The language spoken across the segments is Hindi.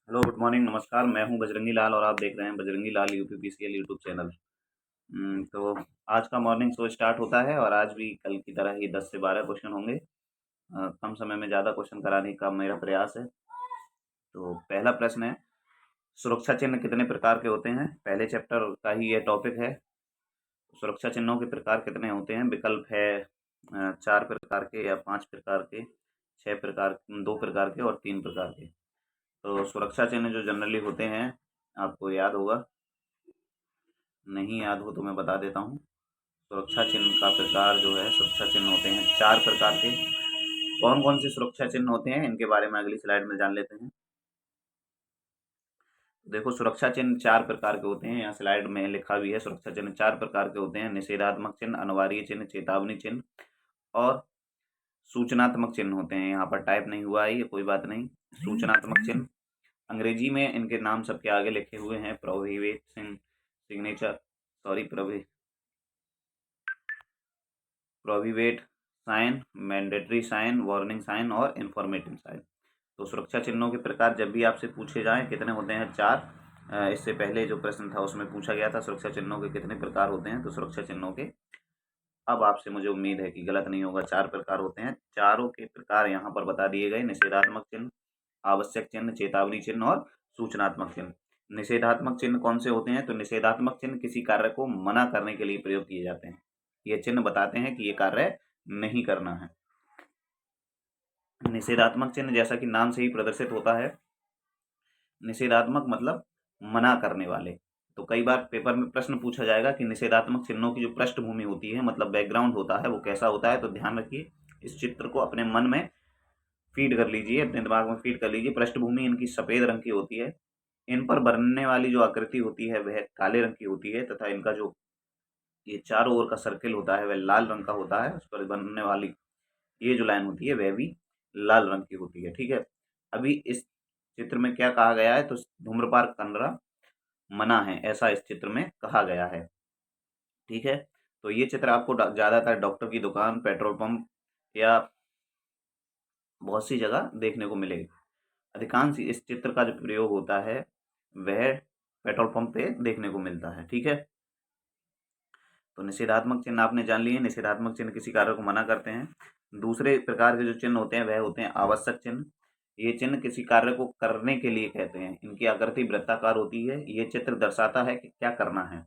हेलो, गुड मॉर्निंग, नमस्कार। मैं हूं बजरंगी लाल और आप देख रहे हैं बजरंगी लाल यूपीपीसीएल यूट्यूब चैनल। तो आज का मॉर्निंग शो स्टार्ट होता है और आज भी कल की तरह ही 10 से 12 क्वेश्चन होंगे। कम समय में ज़्यादा क्वेश्चन कराने का मेरा प्रयास है। तो पहला प्रश्न है, सुरक्षा चिन्ह कितने प्रकार के होते हैं? पहले चैप्टर का ही यह टॉपिक है। सुरक्षा चिन्हों के प्रकार कितने होते हैं? विकल्प है 4 प्रकार के या 5 प्रकार के, 6 प्रकार, 2 प्रकार के और 3 प्रकार के। तो सुरक्षा चिन्ह जो जनरली होते हैं, आपको याद होगा। नहीं याद हो तो मैं बता देता हूँ। सुरक्षा चिन्ह का प्रकार जो है, सुरक्षा चिन्ह होते हैं 4 प्रकार के। कौन कौन से सुरक्षा चिन्ह होते हैं, इनके बारे में अगली स्लाइड में जान लेते हैं। देखो, सुरक्षा चिन्ह 4 प्रकार के होते हैं। यहाँ स्लाइड में लिखा भी है, सुरक्षा चिन्ह 4 प्रकार के होते हैं। निषेधात्मक चिन्ह, अनिवार्य चिन्ह, चेतावनी चिन्ह और सूचनात्मक चिन्ह होते हैं। यहाँ पर टाइप नहीं हुआ है, ये कोई बात नहीं। सूचनात्मक चिन्ह, अंग्रेजी में इनके नाम सबके आगे लिखे हुए हैं, prohibit signature, sorry, prohibit sign, mandatory sign, warning sign और इंफॉर्मेटिव साइन। तो सुरक्षा चिन्हों के प्रकार जब भी आपसे पूछे जाएं, कितने होते हैं? 4। इससे पहले जो प्रश्न था उसमें पूछा गया था सुरक्षा चिन्हों के कितने प्रकार होते हैं, तो सुरक्षा चिन्हों के, अब आपसे मुझे उम्मीद है कि गलत नहीं होगा, 4 प्रकार होते हैं। चारों के प्रकार यहाँ पर बता दिए गए, निषेधात्मक चिन्ह, आवश्यक चिन्ह, चेतावनी चिन्ह और सूचनात्मक चिन्ह। निषेधात्मक चिन्ह कौन से होते हैं? तो निषेधात्मक चिन्ह किसी कार्य को मना करने के लिए प्रयोग किए जाते हैं। ये चिन्ह बताते हैं कि ये कार्य नहीं करना है। निषेधात्मक चिन्ह जैसा कि नाम से ही प्रदर्शित होता है, निषेधात्मक मतलब मना करने वाले। तो कई बार पेपर में प्रश्न पूछा जाएगा कि निषेधात्मक चिन्हों की जो पृष्ठभूमि होती है, मतलब बैकग्राउंड होता है, वो कैसा होता है। तो ध्यान रखिए, इस चित्र को अपने मन में फीड कर लीजिए, अपने दिमाग में फीड कर लीजिए। पृष्ठभूमि इनकी सफेद रंग की होती है, इन पर बनने वाली जो आकृति होती है वह काले रंग की होती है, तथा इनका जो ये चारों ओर का सर्किल होता है वह लाल रंग का होता है। उस पर बनने वाली ये जो लाइन होती है वह भी लाल रंग की होती है। ठीक है, अभी इस चित्र में क्या कहा गया है? तो धूम्रपान करना मना है, ऐसा इस चित्र में कहा गया है। ठीक है, तो ये चित्र आपको ज्यादातर डॉक्टर की दुकान, पेट्रोल पंप या बहुत सी जगह देखने को मिलेगा। अधिकांश इस चित्र का जो प्रयोग होता है वह पेट्रोल पंप पे देखने को मिलता है। ठीक है, तो निषेधात्मक चिन्ह आपने जान लिए। निषेधात्मक चिन्ह किसी कार्य को मना करते हैं। दूसरे प्रकार के जो चिन्ह होते हैं वह होते हैं आवश्यक चिन्ह। ये चिन्ह किसी कार्य को करने के लिए कहते हैं। इनकी आकृति वृत्ताकार होती है। ये चित्र दर्शाता है कि क्या करना है।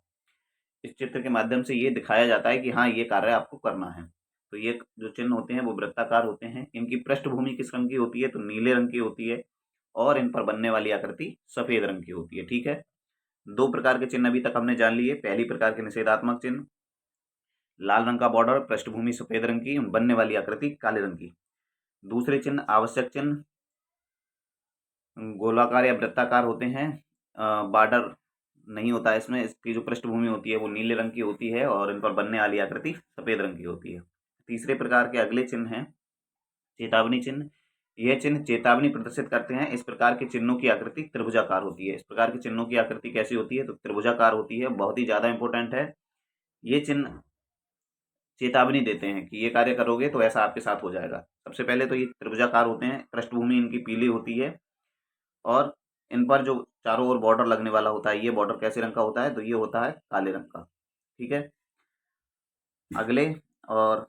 इस चित्र के माध्यम से ये दिखाया जाता है कि हाँ, ये कार्य आपको करना है। तो ये जो चिन्ह होते हैं वो वृत्ताकार होते हैं। इनकी पृष्ठभूमि किस रंग की होती है? तो नीले रंग की होती है और इन पर बनने वाली आकृति सफेद रंग की होती है। ठीक है, 2 प्रकार के चिन्ह अभी तक हमने जान लिए। पहली प्रकार के निषेधात्मक चिन्ह, लाल रंग का बॉर्डर, पृष्ठभूमि सफेद रंग की, बनने वाली आकृति काले रंग की। दूसरे चिन्ह आवश्यक चिन्ह गोलाकार या वृत्ताकार होते हैं। बॉर्डर नहीं होता है इसमें। इसकी जो पृष्ठभूमि होती है वो नीले रंग की होती है और इन पर बनने वाली आकृति सफेद रंग की होती है। तीसरे प्रकार के अगले चिन्ह हैं चेतावनी चिन्ह। यह चिन्ह चेतावनी प्रदर्शित करते हैं। इस प्रकार के चिन्हों की आकृति त्रिभुजाकार होती है। इस प्रकार के चिन्हों की आकृति कैसी होती है? तो त्रिभुजाकार होती है। बहुत ही ज्यादा इंपॉर्टेंट है। ये चिन्ह चेतावनी देते हैं कि ये कार्य करोगे तो ऐसा आपके साथ हो जाएगा। सबसे पहले तो ये त्रिभुजाकार होते हैं, पृष्ठभूमि इनकी पीली होती है और इन पर जो चारों ओर बॉर्डर लगने वाला होता है, ये बॉर्डर कैसे रंग का होता है? तो ये होता है काले रंग का। ठीक है, अगले और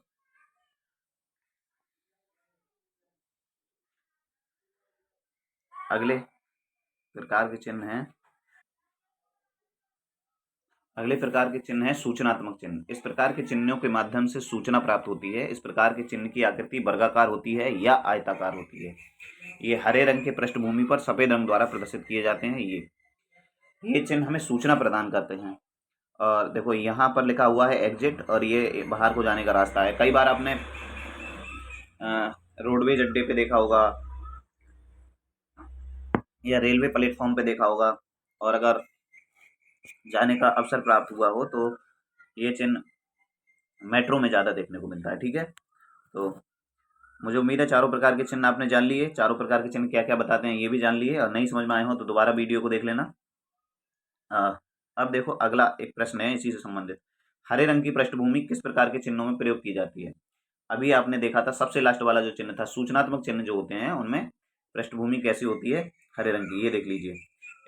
अगले प्रकार के चिन्ह हैं, अगले प्रकार के चिन्ह है सूचनात्मक चिन्ह। इस प्रकार के चिन्हों के माध्यम से सूचना प्राप्त होती है। इस प्रकार के चिन्ह की आकृति वर्गाकार होती है या आयताकार होती है। ये हरे रंग के पृष्ठभूमि पर सफेद रंग द्वारा प्रदर्शित किए जाते हैं। ये चिन्ह हमें सूचना प्रदान करते हैं। और देखो, यहाँ पर लिखा हुआ है एग्जिट और ये बाहर को जाने का रास्ता है। कई बार आपने रोडवेज अड्डे पे देखा होगा या रेलवे प्लेटफॉर्म पे देखा होगा, और अगर जाने का अवसर प्राप्त हुआ हो तो ये चिन्ह मेट्रो में ज़्यादा देखने को मिलता है। ठीक है, तो मुझे उम्मीद है चारों प्रकार के चिन्ह आपने जान लिए। चारों प्रकार के चिन्ह क्या क्या बताते हैं ये भी जान लिए, और नहीं समझ में आए हो तो दोबारा वीडियो को देख लेना। अब देखो, अगला एक प्रश्न है इसी से संबंधित। हरे रंग की पृष्ठभूमि किस प्रकार के चिन्हों में प्रयोग की जाती है? अभी आपने देखा था सबसे लास्ट वाला जो चिन्ह था, सूचनात्मक चिन्ह जो होते हैं उनमें पृष्ठभूमि कैसी होती है, हरे रंग की। ये देख लीजिए,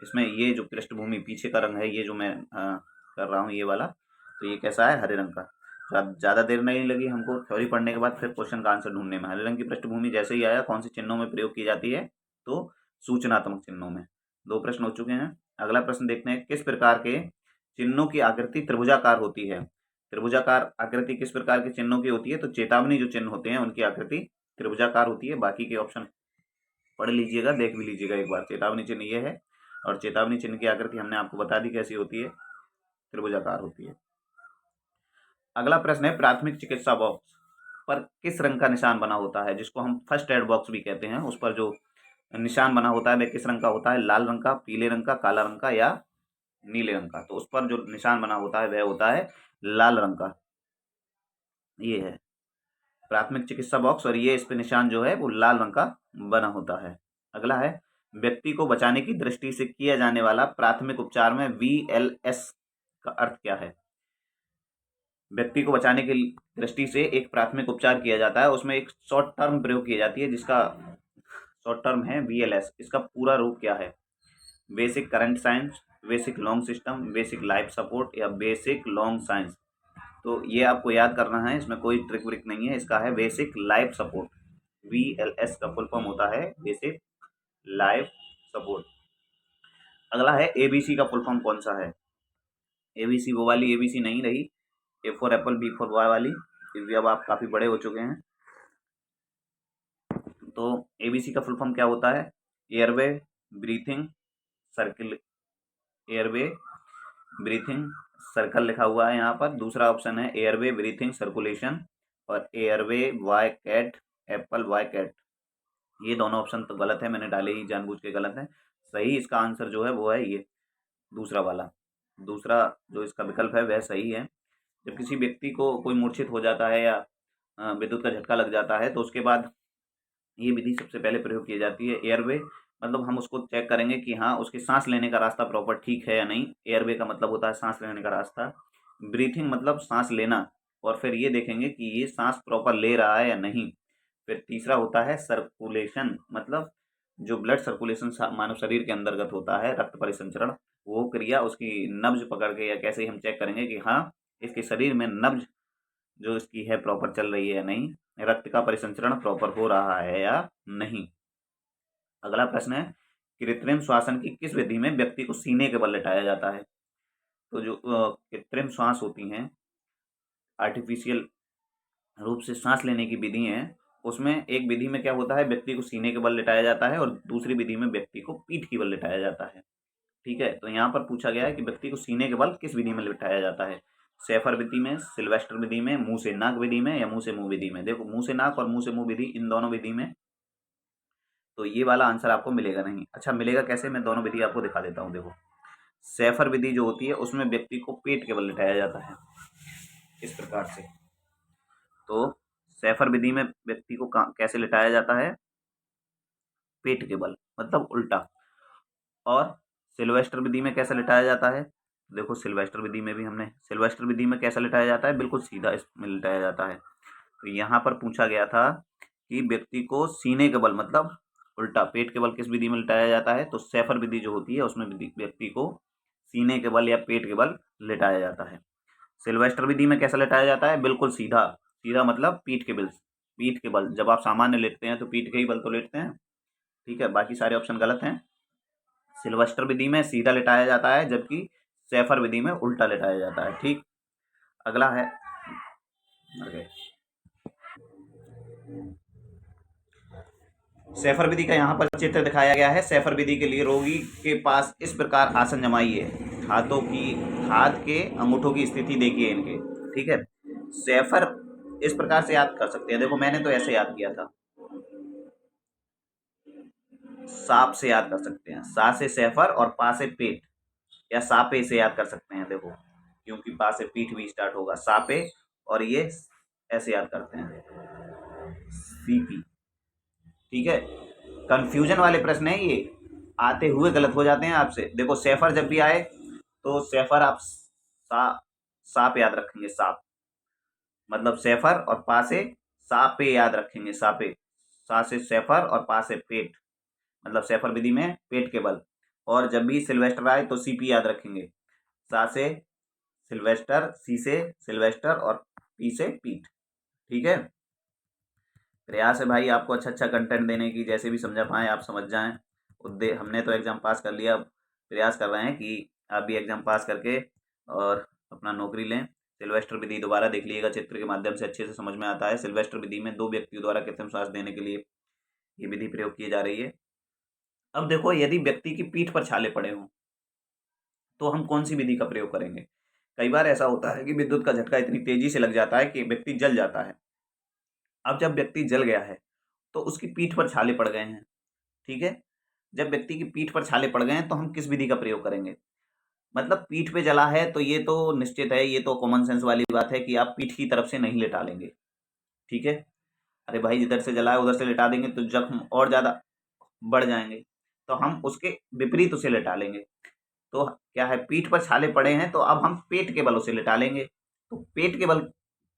इसमें ये जो पृष्ठभूमि पीछे का रंग है, ये जो मैं कर रहा हूँ ये वाला, तो ये कैसा है, हरे रंग का। ज़्यादा देर नहीं लगी हमको थ्योरी पढ़ने के बाद फिर क्वेश्चन का आंसर ढूंढने में। हरे रंग की पृष्ठभूमि जैसे ही आया, कौन से चिन्हों में प्रयोग की जाती है, तो सूचनात्मक चिन्हों में। 2 प्रश्न हो चुके हैं। अगला प्रश्न देखते हैं, किस प्रकार के चिन्हों की आकृति त्रिभुजाकार होती है। त्रिभुजाकार आकृति किस प्रकार के चिन्हों की होती है, तो चेतावनी जो चिन्ह होते हैं उनकी आकृति त्रिभुजाकार होती है। बाकी के ऑप्शन पढ़ लीजिएगा, देख भी लीजिएगा एक बार। चेतावनी चिन्ह ये है, और चेतावनी चिन्ह की आकृति हमने आपको बता दी कैसी होती है, त्रिभुजाकार होती है। अगला प्रश्न है, प्राथमिक चिकित्सा बॉक्स पर किस रंग का निशान बना होता है, जिसको हम फर्स्ट एड बॉक्स भी कहते हैं। उस पर जो निशान बना होता है वह किस रंग का होता है, लाल रंग का, पीले रंग का, काला रंग का या नीले रंग का। तो उस पर जो निशान बना होता है वह होता है लाल रंग का। ये है प्राथमिक चिकित्सा बॉक्स, और ये इस पे निशान जो है वो लाल रंग का बना होता है। अगला है, व्यक्ति को बचाने की दृष्टि से किया जाने वाला प्राथमिक उपचार में VLS का अर्थ क्या है। व्यक्ति को बचाने की दृष्टि से एक प्राथमिक उपचार किया जाता है, उसमें एक शॉर्ट टर्म प्रयोग की जाती है जिसका शॉर्ट टर्म है VLS। इसका पूरा रूप क्या है, basic current science, basic long system, basic life support या बेसिक लॉन्ग साइंस। तो ये आपको याद करना है, इसमें कोई ट्रिक व्रिक नहीं है। इसका है बेसिक लाइफ सपोर्ट। VLS का फुल फॉर्म होता है बेसिक लाइफ सपोर्ट। अगला है, ABC का फुल फॉर्म कौन सा है। ABC वो वाली ABC नहीं रही, A for Apple, B for boy वाली, क्योंकि अब आप काफ़ी बड़े हो चुके हैं। तो ABC का फुल फॉर्म क्या होता है, airway, breathing, circle, airway, breathing, circle लिखा हुआ है यहाँ पर। दूसरा ऑप्शन है एयरवे, ब्रीथिंग, सर्कुलेशन, और airway, Y cat, apple, Y cat. ये दोनों ऑप्शन तो गलत है, मैंने डाले ही जानबूझ के गलत है। सही इसका आंसर जो है वो है ये दूसरा वाला। दूसरा जो इसका विकल्प है वह सही है। जब किसी व्यक्ति को कोई मूर्छित हो जाता है या विद्युत का झटका लग जाता है, तो उसके बाद ये विधि सबसे पहले प्रयोग की जाती है। एयरवे मतलब हम उसको चेक करेंगे कि हाँ उसके सांस लेने का रास्ता प्रॉपर ठीक है या नहीं। एयरवे का मतलब होता है सांस लेने का रास्ता। ब्रीथिंग मतलब सांस लेना, और फिर ये देखेंगे कि ये सांस प्रॉपर ले रहा है या नहीं। फिर तीसरा होता है सर्कुलेशन, मतलब जो ब्लड सर्कुलेशन मानव शरीर के अंतर्गत होता है, रक्त परिसंचरण, वो क्रिया उसकी नब्ज पकड़ के या कैसे ही हम चेक करेंगे कि हाँ इसके शरीर में नब्ज जो इसकी है प्रॉपर चल रही है या नहीं, रक्त का परिसंचरण प्रॉपर हो रहा है या नहीं। अगला प्रश्न है, कृत्रिम श्वासन की किस विधि में व्यक्ति को सीने के बल लिटाया जाता है। तो जो कृत्रिम श्वास होती हैं, आर्टिफिशियल रूप से सांस लेने की विधि है, उसमें एक विधि में क्या होता है, व्यक्ति को सीने के बल लिटाया जाता है, और दूसरी विधि में व्यक्ति को पीठ की बल लिटाया जाता है। ठीक है, तो यहाँ पर पूछा गया है कि व्यक्ति को सीने के बल किस विधि में लिटाया जाता है, शेफर विधि में, सिल्वेस्टर विधि में, मुंह से नाक विधि में या मुंह से मुंह विधि में। देखो मुंह से नाक और मुंह से मुंह विधि, इन दोनों विधि में तो ये वाला आंसर आपको मिलेगा नहीं। अच्छा मिलेगा कैसे, मैं दोनों विधि आपको दिखा देता हूँ। देखो शेफर विधि जो होती है उसमें व्यक्ति को पेट के बल लिटाया जाता है इस प्रकार से। तो शेफर विधि में व्यक्ति को कैसे लिटाया जाता है, पेट के बल, मतलब उल्टा। और सिल्वेस्टर विधि में कैसे लिटाया जाता है, देखो सिल्वेस्टर विधि में भी हमने, सिल्वेस्टर विधि में कैसा लिटाया जाता है, बिल्कुल सीधा इसमें लिटाया जाता है। तो यहाँ पर पूछा गया था कि व्यक्ति को सीने के बल मतलब उल्टा पेट के बल किस विधि में लिटाया जाता है, तो शेफर विधि जो होती है उसमें व्यक्ति को सीने के बल या पेट के बल लिटाया जाता है। सिल्वेस्टर विधि में कैसा लिटाया जाता है, बिल्कुल सीधा, सीधा मतलब पीठ के बल, पीठ के बल। जब आप सामान्य लेटते हैं तो पीठ के ही बल तो लेटते हैं। ठीक है, बाकी सारे ऑप्शन गलत हैं। सिल्वेस्टर विधि में सीधा लिटाया जाता है, जबकि शेफर विधि में उल्टा लिटाया जाता है। ठीक, अगला है, शेफर विधि का यहाँ पर चित्र दिखाया गया है। शेफर विधि के लिए रोगी के पास इस प्रकार आसन जमाइए, हाथ के अंगूठों की स्थिति देखिए इनके। ठीक है, शेफर इस प्रकार से याद कर सकते हैं। देखो मैंने तो ऐसे याद किया था, साप से याद कर सकते हैं, सा से शेफर और पा से पेट, या सापे से याद कर सकते हैं। देखो क्योंकि पा से पीठ भी स्टार्ट होगा, सापे, और ये ऐसे याद करते हैं, सीपी। ठीक है, कंफ्यूजन वाले प्रश्न है ये, आते हुए गलत हो जाते हैं आपसे। देखो सेफर जब भी आए तो सेफर आप साप याद रखेंगे, साप मतलब सेफर, और पा से सापे याद रखेंगे, सापे, सा से सेफर और पा से पेट। मतलब सैफर विधि में पेट के बल। और जब भी सिल्वेस्टर आए तो सीपी याद रखेंगे, सा से सिल्वेस्टर, सी से सिल्वेस्टर और पी से पीठ। ठीक है, प्रयास है भाई आपको अच्छा अच्छा कंटेंट देने की, जैसे भी समझा पाएँ आप समझ जाएं। हमने तो एग्ज़ाम पास कर लिया, अब प्रयास कर रहे हैं कि आप भी एग्ज़ाम पास करके और अपना नौकरी लें। सिल्वेस्टर विधि दोबारा देख लीजिएगा, चित्र के माध्यम से अच्छे से समझ में आता है। सिल्वेस्टर विधि में 2 व्यक्तियों द्वारा कृत्रिम श्वास देने के लिए ये विधि प्रयोग की जा रही है। अब देखो, यदि व्यक्ति की पीठ पर छाले पड़े हों तो हम कौन सी विधि का प्रयोग करेंगे। कई बार ऐसा होता है कि विद्युत का झटका इतनी तेजी से लग जाता है कि व्यक्ति जल जाता है। अब जब व्यक्ति जल गया है तो उसकी पीठ पर छाले पड़ गए हैं। ठीक है, जब व्यक्ति की पीठ पर छाले पड़ गए हैं तो हम किस विधि का प्रयोग करेंगे। मतलब पीठ पे जला है तो ये तो निश्चित है, ये तो कॉमन सेंस वाली बात है कि आप पीठ की तरफ से नहीं लेटा लेंगे। ठीक है, अरे भाई जिधर से जला है उधर से लेटा देंगे तो जख्म और ज्यादा बढ़ जाएंगे, तो हम उसके विपरीत उसे लेटा लेंगे। तो क्या है, पीठ पर छाले पड़े हैं तो अब हम पेट के बल उसे लेटा लेंगे। तो पेट के बल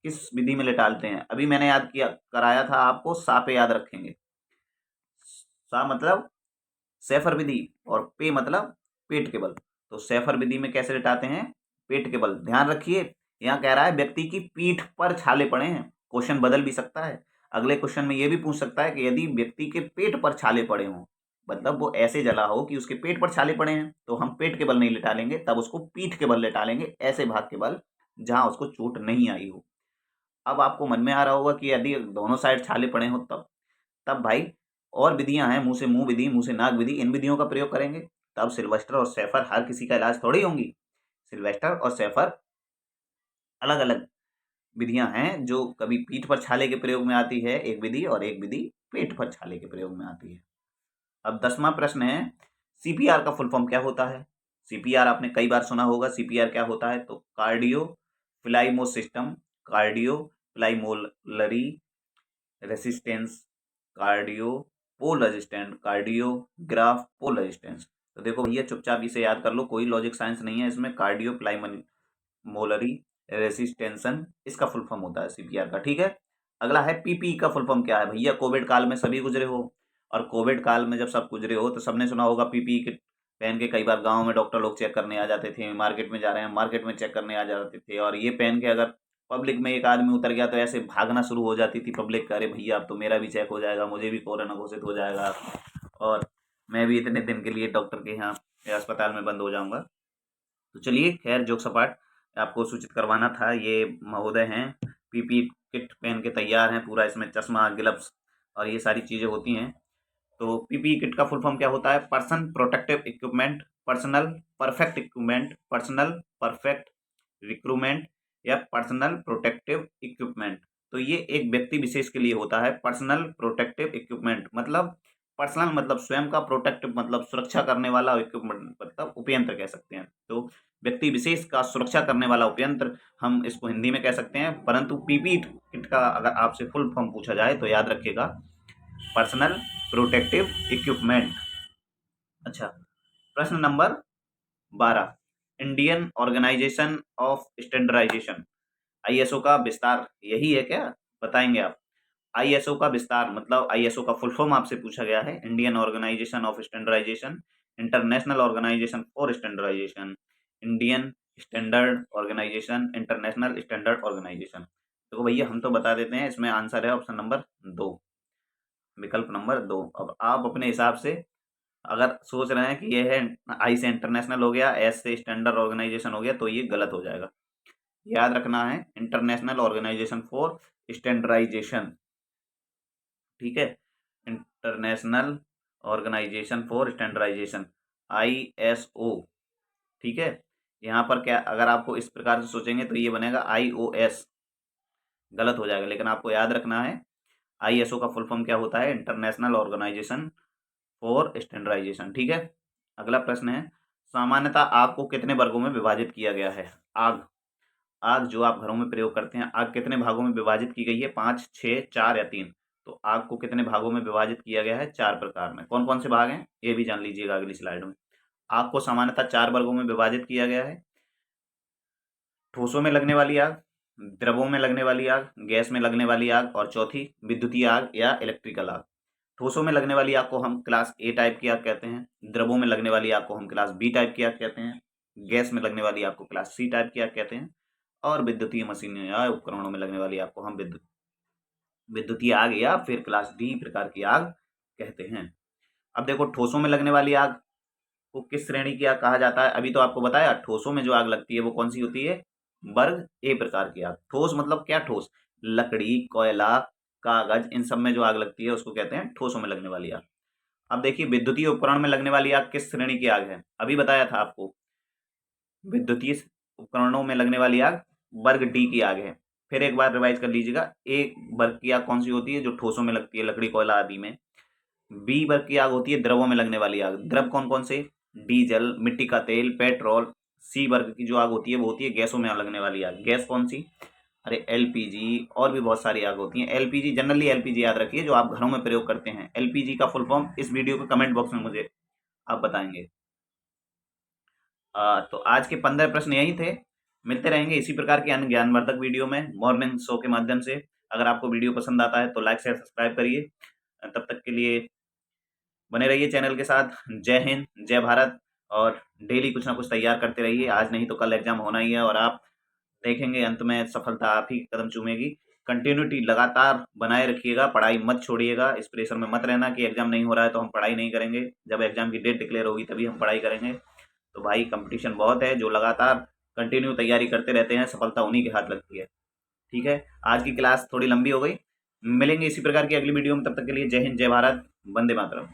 किस विधि में लेटालते हैं, अभी मैंने याद किया कराया था आपको, सा पे याद रखेंगे। सा मतलब सैफर विधि और पे मतलब पेट के बल। तो सैफर विधि में कैसे लेटाते हैं, पेट के बल। ध्यान रखिए, यहाँ कह रहा है व्यक्ति की पीठ पर छाले पड़े हैं, क्वेश्चन बदल भी सकता है। अगले क्वेश्चन में यह भी पूछ सकता है कि यदि व्यक्ति के पेट पर छाले पड़े हों, मतलब वो ऐसे जला हो कि उसके पेट पर छाले पड़े हैं, तो हम पेट के बल नहीं लेटा लेंगे, तब उसको पीठ के बल लेटा लेंगे, ऐसे भाग के बल जहां उसको चोट नहीं आई हो। अब आपको मन में आ रहा होगा कि यदि दोनों साइड छाले पड़े हो तब तब भाई और विधियां हैं, मुंह से मुंह विधि, मुंह से नाक विधि, इन विधियों का प्रयोग करेंगे। तब सिल्वेस्टर और सैफर हर किसी का इलाज थोड़ी होंगी। सिल्वेस्टर और सैफर अलग अलग विधियां हैं, जो कभी पीठ पर छाले के प्रयोग में आती है एक विधि, और एक विधि पेट पर छाले के प्रयोग में आती है। अब 10वां प्रश्न है, सीपीआर का फुल फॉर्म क्या होता है। सीपीआर आपने कई बार सुना होगा, सीपीआर क्या होता है, तो cardio pulmonary system, cardio pulmonary resistance, cardio pole resistant, cardiograph pole resistance. तो देखो भैया चुपचाप इसे याद कर लो, कोई लॉजिक साइंस नहीं है इसमें। कार्डियो मोलरी रेसिस्टेंसन इसका फुल फॉर्म होता है सीपीआर का। ठीक है, अगला है पीपी का फुल फॉर्म क्या है। भैया कोविड काल में सभी गुजरे हो, और कोविड काल में जब सब गुजरे हो तो सबने सुना होगा पीपी किट पहन के कई बार गांव में डॉक्टर लोग चेक करने आ जाते थे, मार्केट में जा रहे हैं मार्केट में चेक करने आ जाते थे, और ये पहन के अगर पब्लिक में एक आदमी उतर गया तो ऐसे भागना शुरू हो जाती थी पब्लिक, अरे भैया अब तो मेरा भी चेक हो जाएगा, मुझे भी कोरोना घोषित हो जाएगा, और मैं भी इतने दिन के लिए डॉक्टर के यहाँ अस्पताल में बंद हो जाऊंगा। तो चलिए खैर जोक सपाट, आपको सूचित करवाना था। ये महोदय हैं, पीपी किट पहन के तैयार हैं, पूरा इसमें चश्मा ग्लव्स और ये सारी चीज़ें होती हैं। तो पीपी किट का फुल फॉर्म क्या होता है, person protective equipment, personal perfect equipment, personal perfect recruitment, या पर्सनल प्रोटेक्टिव इक्विपमेंट। तो ये एक व्यक्ति विशेष के लिए होता है पर्सनल प्रोटेक्टिव इक्विपमेंट, मतलब पर्सनल मतलब स्वयं का, प्रोटेक्टिव मतलब सुरक्षा करने वाला, इक्विपमेंट मतलब उपयंत्र कह सकते हैं। तो व्यक्ति विशेष का सुरक्षा करने वाला उपयंत्र हम इसको हिंदी में कह सकते हैं। परंतु पीपी किट का अगर आपसे फुल फॉर्म पूछा जाए तो याद रखिएगा पर्सनल प्रोटेक्टिव इक्विपमेंट। अच्छा, प्रश्न number 12, Indian organisation of standardisation, ISO का विस्तार यही है क्या, बताएंगे आप। आईएसओ का विस्तार मतलब आईएसओ का फुल फॉर्म आपसे पूछा गया है, Indian organisation of standardisation, international organisation for standardisation, Indian standard organisation, international standard organisation. तो भैया हम तो बता देते हैं, इसमें आंसर है ऑप्शन नंबर 2, विकल्प नंबर 2। अब आप अपने हिसाब से अगर सोच रहे हैं कि ये है आई से इंटरनेशनल हो गया, एस से स्टैंडर्ड ऑर्गेनाइजेशन हो गया, तो ये गलत हो जाएगा। याद रखना है इंटरनेशनल ऑर्गेनाइजेशन फॉर स्टैंडर्डाइजेशन। ठीक है, international organisation for standardisation, ISO. ठीक है, यहाँ पर क्या, अगर आपको इस प्रकार से सोचेंगे तो ये बनेगा आईओएस, गलत हो जाएगा। लेकिन आपको याद रखना है आईएसओ का फुल फॉर्म क्या होता है, इंटरनेशनल ऑर्गेनाइजेशन फॉर स्टैंडर्डाइजेशन। ठीक है, अगला प्रश्न है, सामान्यतः आग को कितने वर्गों में विभाजित किया गया है। आग, आग जो आप घरों में प्रयोग करते हैं, आग कितने भागों में विभाजित की गई है, 5, 6, 4 या 3। तो आग को कितने भागों में विभाजित किया गया है, 4 प्रकार में। कौन कौन से भाग हैं ये भी जान लीजिएगा अगली स्लाइड में। आग को सामान्यतः 4 वर्गों में विभाजित किया गया है, ठोसों में लगने वाली आग, द्रवों में लगने वाली आग, गैस में लगने वाली आग, और चौथी विद्युतीय आग या इलेक्ट्रिकल आग। ठोसों में लगने वाली आग को हम क्लास ए टाइप की आग कहते हैं, द्रवों में लगने वाली आग को हम क्लास बी टाइप की आग कहते हैं, गैस में लगने वाली आग को क्लास सी टाइप की आग कहते हैं, और विद्युतीय मशीनों या उपकरणों में लगने वाली आग को हम विद्युतीय आग या फिर क्लास डी प्रकार की आग कहते हैं। अब देखो, ठोसों में लगने वाली आग को किस श्रेणी की आग कहा जाता है? अभी तो आपको बताया, ठोसों में जो आग लगती है वो कौन सी होती है? वर्ग ए प्रकार की आग। ठोस मतलब क्या? ठोस लकड़ी, कोयला, कागज, इन सब में जो आग लगती है उसको कहते हैं ठोसों में लगने वाली आग। अब देखिए, विद्युतीय उपकरण में लगने वाली आग किस श्रेणी की आग है? अभी बताया था आपको, विद्युतीय उपकरणों में लगने वाली आग वर्ग डी की आग है। फिर एक बार रिवाइज कर लीजिएगा, ए वर्ग की आग कौन सी होती है? जो ठोसों में लगती है, लकड़ी, कोयला आदि में। बी वर्ग की आग होती है द्रवों में लगने वाली आग। द्रव कौन कौन से? डीजल, मिट्टी का तेल, पेट्रोल। सी वर्ग की जो आग होती है वो होती है गैसों में लगने वाली आग। गैस कौन सी? अरे एलपीजी, और भी बहुत सारी आग होती हैं। एलपीजी, जनरली एलपीजी याद रखिए, जो आप घरों में प्रयोग करते हैं। एलपीजी का फुल फॉर्म इस वीडियो के कमेंट बॉक्स में मुझे आप बताएंगे। तो आज के 15 प्रश्न यही थे। मिलते रहेंगे इसी प्रकार के अन्य ज्ञानवर्धक वीडियो में मॉर्निंग शो के माध्यम से। अगर आपको वीडियो पसंद आता है तो लाइक शेयर सब्सक्राइब करिए। तब तक के लिए बने रहिए चैनल के साथ। जय हिंद, जय भारत। और डेली कुछ ना कुछ तैयार करते रहिए, आज नहीं तो कल एग्जाम होना ही है और आप देखेंगे अंत में सफलता आप ही कदम चूमेगी। कंटिन्यूटी लगातार बनाए रखिएगा, पढ़ाई मत छोड़िएगा। इस प्रेशर में मत रहना कि एग्जाम नहीं हो रहा है तो हम पढ़ाई नहीं करेंगे। जब एग्जाम की डेट डिक्लेयर होगी तभी हम पढ़ाई करेंगे। तो भाई, कंपटीशन बहुत है, जो लगातार कंटिन्यू तैयारी करते रहते हैं सफलता उन्हीं के हाथ लगती है। ठीक है, आज की क्लास थोड़ी लंबी हो गई। मिलेंगे इसी प्रकार की अगली वीडियो में, तब तक के लिए जय हिंद, जय भारत, वंदे मातरम।